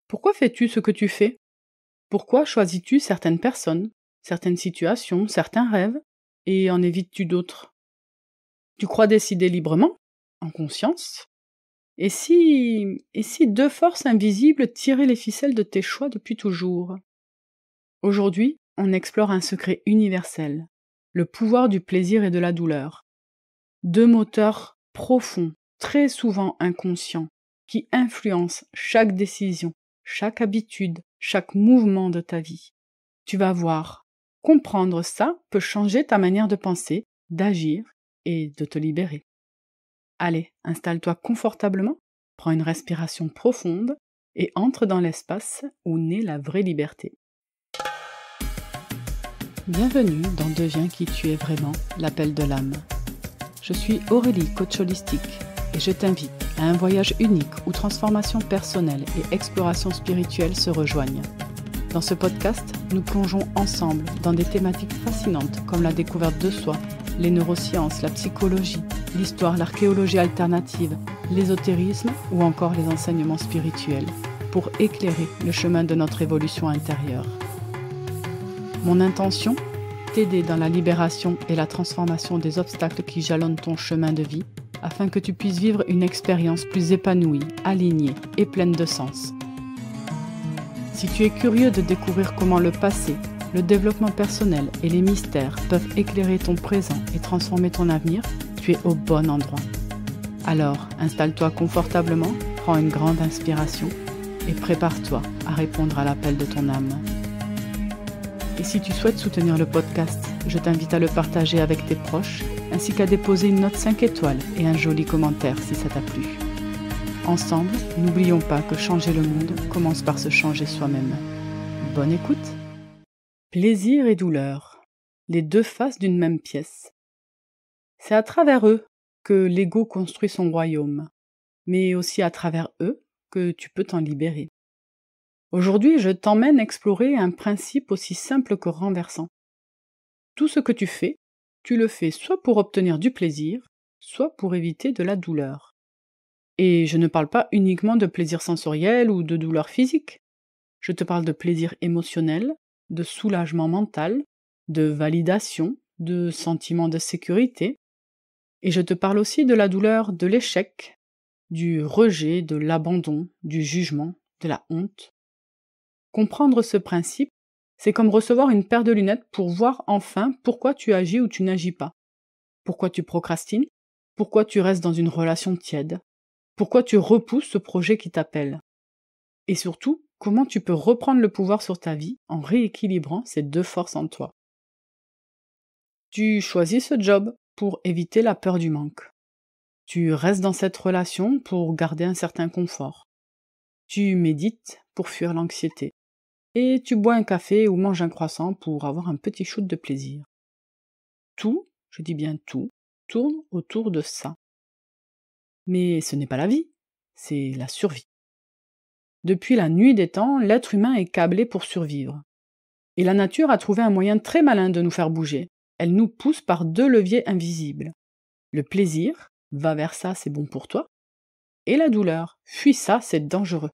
Pourquoi fais-tu ce que tu fais? Pourquoi choisis-tu certaines personnes, certaines situations, certains rêves, et en évites-tu d'autres? Tu crois décider librement, en conscience? Et si deux forces invisibles tiraient les ficelles de tes choix depuis toujours? Aujourd'hui, on explore un secret universel, le pouvoir du plaisir et de la douleur. Deux moteurs profonds, très souvent inconscients, qui influencent chaque décision, chaque habitude, chaque mouvement de ta vie. Tu vas voir, comprendre ça peut changer ta manière de penser, d'agir et de te libérer. Allez, installe-toi confortablement, prends une respiration profonde et entre dans l'espace où naît la vraie liberté. Bienvenue dans Deviens qui tu es vraiment, l'appel de l'âme. Je suis Aurélie, coach holistique, et je t'invite à un voyage unique où transformation personnelle et exploration spirituelle se rejoignent. Dans ce podcast, nous plongeons ensemble dans des thématiques fascinantes comme la découverte de soi, les neurosciences, la psychologie, l'histoire, l'archéologie alternative, l'ésotérisme ou encore les enseignements spirituels pour éclairer le chemin de notre évolution intérieure. Mon intention, t'aider dans la libération et la transformation des obstacles qui jalonnent ton chemin de vie afin que tu puisses vivre une expérience plus épanouie, alignée et pleine de sens. Si tu es curieux de découvrir comment le passé, le développement personnel et les mystères peuvent éclairer ton présent et transformer ton avenir, tu es au bon endroit. Alors, installe-toi confortablement, prends une grande inspiration et prépare-toi à répondre à l'appel de ton âme. Et si tu souhaites soutenir le podcast, je t'invite à le partager avec tes proches, ainsi qu'à déposer une note 5 étoiles et un joli commentaire si ça t'a plu. Ensemble, n'oublions pas que changer le monde commence par se changer soi-même. Bonne écoute! Plaisir et douleur, les deux faces d'une même pièce. C'est à travers eux que l'ego construit son royaume, mais aussi à travers eux que tu peux t'en libérer. Aujourd'hui, je t'emmène explorer un principe aussi simple que renversant. Tout ce que tu fais, tu le fais soit pour obtenir du plaisir, soit pour éviter de la douleur. Et je ne parle pas uniquement de plaisir sensoriel ou de douleur physique. Je te parle de plaisir émotionnel, de soulagement mental, de validation, de sentiment de sécurité. Et je te parle aussi de la douleur de l'échec, du rejet, de l'abandon, du jugement, de la honte. Comprendre ce principe, c'est comme recevoir une paire de lunettes pour voir enfin pourquoi tu agis ou tu n'agis pas. Pourquoi tu procrastines, pourquoi tu restes dans une relation tiède, pourquoi tu repousses ce projet qui t'appelle. Et surtout, comment tu peux reprendre le pouvoir sur ta vie en rééquilibrant ces deux forces en toi. Tu choisis ce job pour éviter la peur du manque. Tu restes dans cette relation pour garder un certain confort. Tu médites pour fuir l'anxiété. Et tu bois un café ou manges un croissant pour avoir un petit shoot de plaisir. Tout, je dis bien tout, tourne autour de ça. Mais ce n'est pas la vie, c'est la survie. Depuis la nuit des temps, l'être humain est câblé pour survivre. Et la nature a trouvé un moyen très malin de nous faire bouger. Elle nous pousse par deux leviers invisibles. Le plaisir, va vers ça, c'est bon pour toi. Et la douleur, fuis ça, c'est dangereux.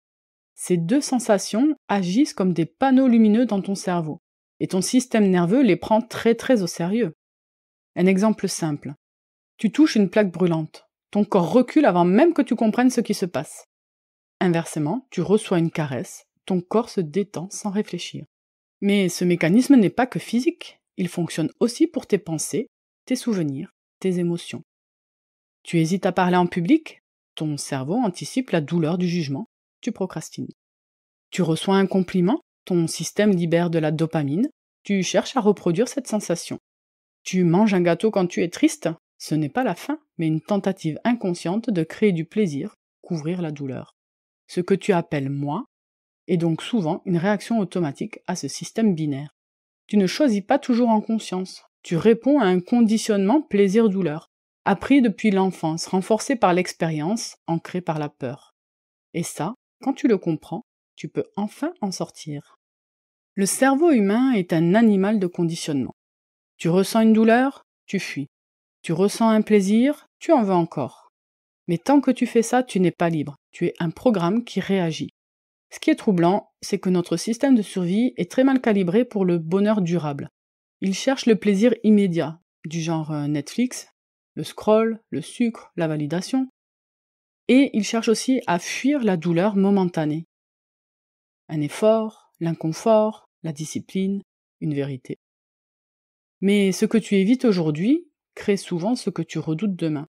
Ces deux sensations agissent comme des panneaux lumineux dans ton cerveau, et ton système nerveux les prend très très au sérieux. Un exemple simple. Tu touches une plaque brûlante. Ton corps recule avant même que tu comprennes ce qui se passe. Inversement, tu reçois une caresse, ton corps se détend sans réfléchir. Mais ce mécanisme n'est pas que physique, il fonctionne aussi pour tes pensées, tes souvenirs, tes émotions. Tu hésites à parler en public, ton cerveau anticipe la douleur du jugement. Tu procrastines. Tu reçois un compliment, ton système libère de la dopamine, tu cherches à reproduire cette sensation. Tu manges un gâteau quand tu es triste, ce n'est pas la faim, mais une tentative inconsciente de créer du plaisir, couvrir la douleur. Ce que tu appelles moi est donc souvent une réaction automatique à ce système binaire. Tu ne choisis pas toujours en conscience, tu réponds à un conditionnement plaisir-douleur, appris depuis l'enfance, renforcé par l'expérience, ancré par la peur. Et ça, quand tu le comprends, tu peux enfin en sortir. Le cerveau humain est un animal de conditionnement. Tu ressens une douleur, tu fuis. Tu ressens un plaisir, tu en veux encore. Mais tant que tu fais ça, tu n'es pas libre. Tu es un programme qui réagit. Ce qui est troublant, c'est que notre système de survie est très mal calibré pour le bonheur durable. Il cherche le plaisir immédiat, du genre Netflix, le scroll, le sucre, la validation. Et il cherche aussi à fuir la douleur momentanée. Un effort, l'inconfort, la discipline, une vérité. Mais ce que tu évites aujourd'hui crée souvent ce que tu redoutes demain.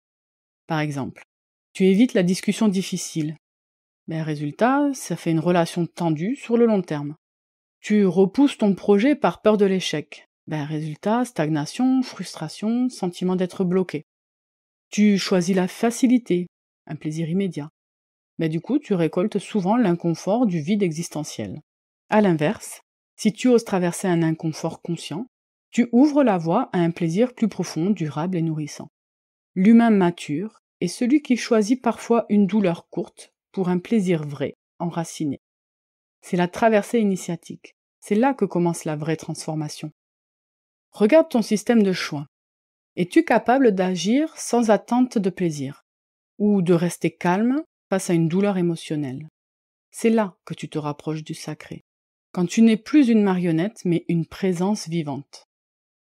Par exemple, tu évites la discussion difficile. Mais résultat, ça fait une relation tendue sur le long terme. Tu repousses ton projet par peur de l'échec. Résultat, stagnation, frustration, sentiment d'être bloqué. Tu choisis la facilité, un plaisir immédiat. Mais du coup, tu récoltes souvent l'inconfort du vide existentiel. À l'inverse, si tu oses traverser un inconfort conscient, tu ouvres la voie à un plaisir plus profond, durable et nourrissant. L'humain mature est celui qui choisit parfois une douleur courte pour un plaisir vrai, enraciné. C'est la traversée initiatique. C'est là que commence la vraie transformation. Regarde ton système de choix. Es-tu capable d'agir sans attente de plaisir? Ou de rester calme face à une douleur émotionnelle? C'est là que tu te rapproches du sacré. Quand tu n'es plus une marionnette, mais une présence vivante.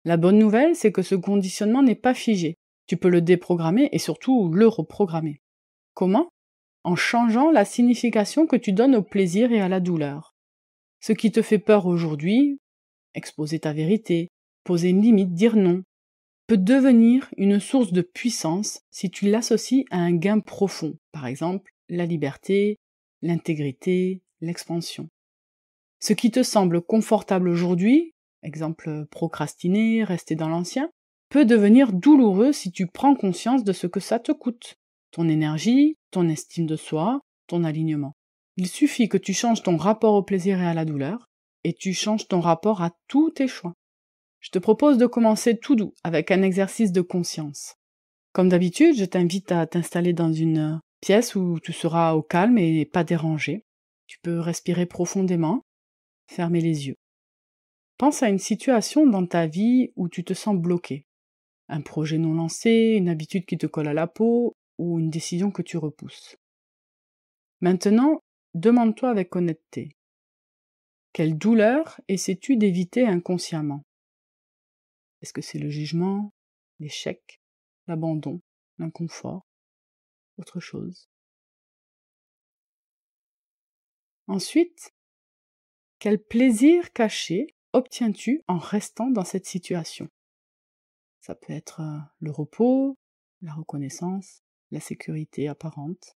La bonne nouvelle, c'est que ce conditionnement n'est pas figé. Tu peux le déprogrammer et surtout le reprogrammer. Comment? En changeant la signification que tu donnes au plaisir et à la douleur. Ce qui te fait peur aujourd'hui, exposer ta vérité, poser une limite, dire non, peut devenir une source de puissance si tu l'associes à un gain profond, par exemple la liberté, l'intégrité, l'expansion. Ce qui te semble confortable aujourd'hui, exemple procrastiner, rester dans l'ancien, peut devenir douloureux si tu prends conscience de ce que ça te coûte. Ton énergie, ton estime de soi, ton alignement. Il suffit que tu changes ton rapport au plaisir et à la douleur, et tu changes ton rapport à tous tes choix. Je te propose de commencer tout doux avec un exercice de conscience. Comme d'habitude, je t'invite à t'installer dans une pièce où tu seras au calme et pas dérangé. Tu peux respirer profondément, fermer les yeux. Pense à une situation dans ta vie où tu te sens bloqué. Un projet non lancé, une habitude qui te colle à la peau ou une décision que tu repousses. Maintenant, demande-toi avec honnêteté. Quelle douleur essaies-tu d'éviter inconsciemment? Est-ce que c'est le jugement, l'échec, l'abandon, l'inconfort, autre chose? Ensuite, quel plaisir caché obtiens-tu en restant dans cette situation? Ça peut être le repos, la reconnaissance, la sécurité apparente,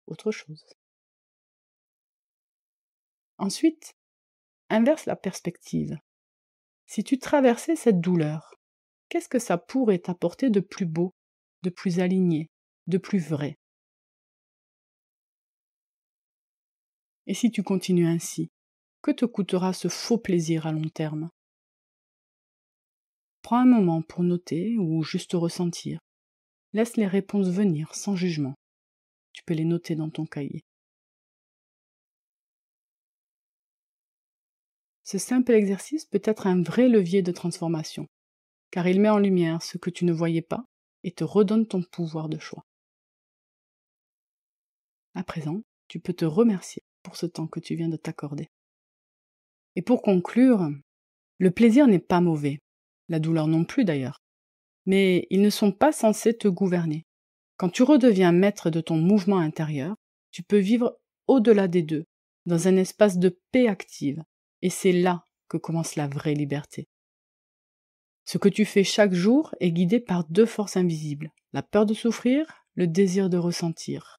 autre chose. Ensuite, inverse la perspective. Si tu traversais cette douleur, qu'est-ce que ça pourrait t'apporter de plus beau, de plus aligné, de plus vrai? Et si tu continues ainsi, que te coûtera ce faux plaisir à long terme? Prends un moment pour noter ou juste ressentir. Laisse les réponses venir sans jugement. Tu peux les noter dans ton cahier. Ce simple exercice peut être un vrai levier de transformation, car il met en lumière ce que tu ne voyais pas et te redonne ton pouvoir de choix. À présent, tu peux te remercier pour ce temps que tu viens de t'accorder. Et pour conclure, le plaisir n'est pas mauvais, la douleur non plus d'ailleurs, mais ils ne sont pas censés te gouverner. Quand tu redeviens maître de ton mouvement intérieur, tu peux vivre au-delà des deux, dans un espace de paix active, et c'est là que commence la vraie liberté. Ce que tu fais chaque jour est guidé par deux forces invisibles, la peur de souffrir, le désir de ressentir.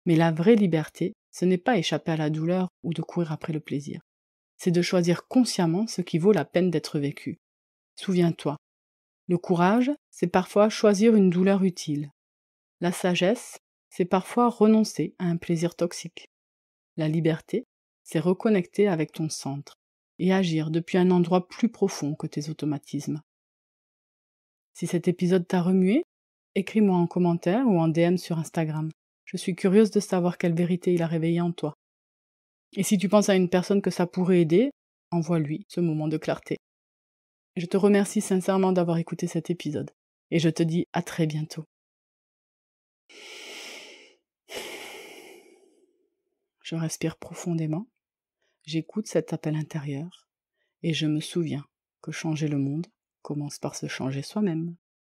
Mais la vraie liberté, ce n'est pas échapper à la douleur ou de courir après le plaisir. C'est de choisir consciemment ce qui vaut la peine d'être vécu. Souviens-toi, le courage, c'est parfois choisir une douleur utile. La sagesse, c'est parfois renoncer à un plaisir toxique. La liberté, c'est reconnecter avec ton centre et agir depuis un endroit plus profond que tes automatismes. Si cet épisode t'a remué, écris-moi en commentaire ou en DM sur Instagram. Je suis curieuse de savoir quelle vérité il a réveillé en toi. Et si tu penses à une personne que ça pourrait aider, envoie-lui ce moment de clarté. Je te remercie sincèrement d'avoir écouté cet épisode et je te dis à très bientôt. Je respire profondément, j'écoute cet appel intérieur et je me souviens que changer le monde commence par se changer soi-même.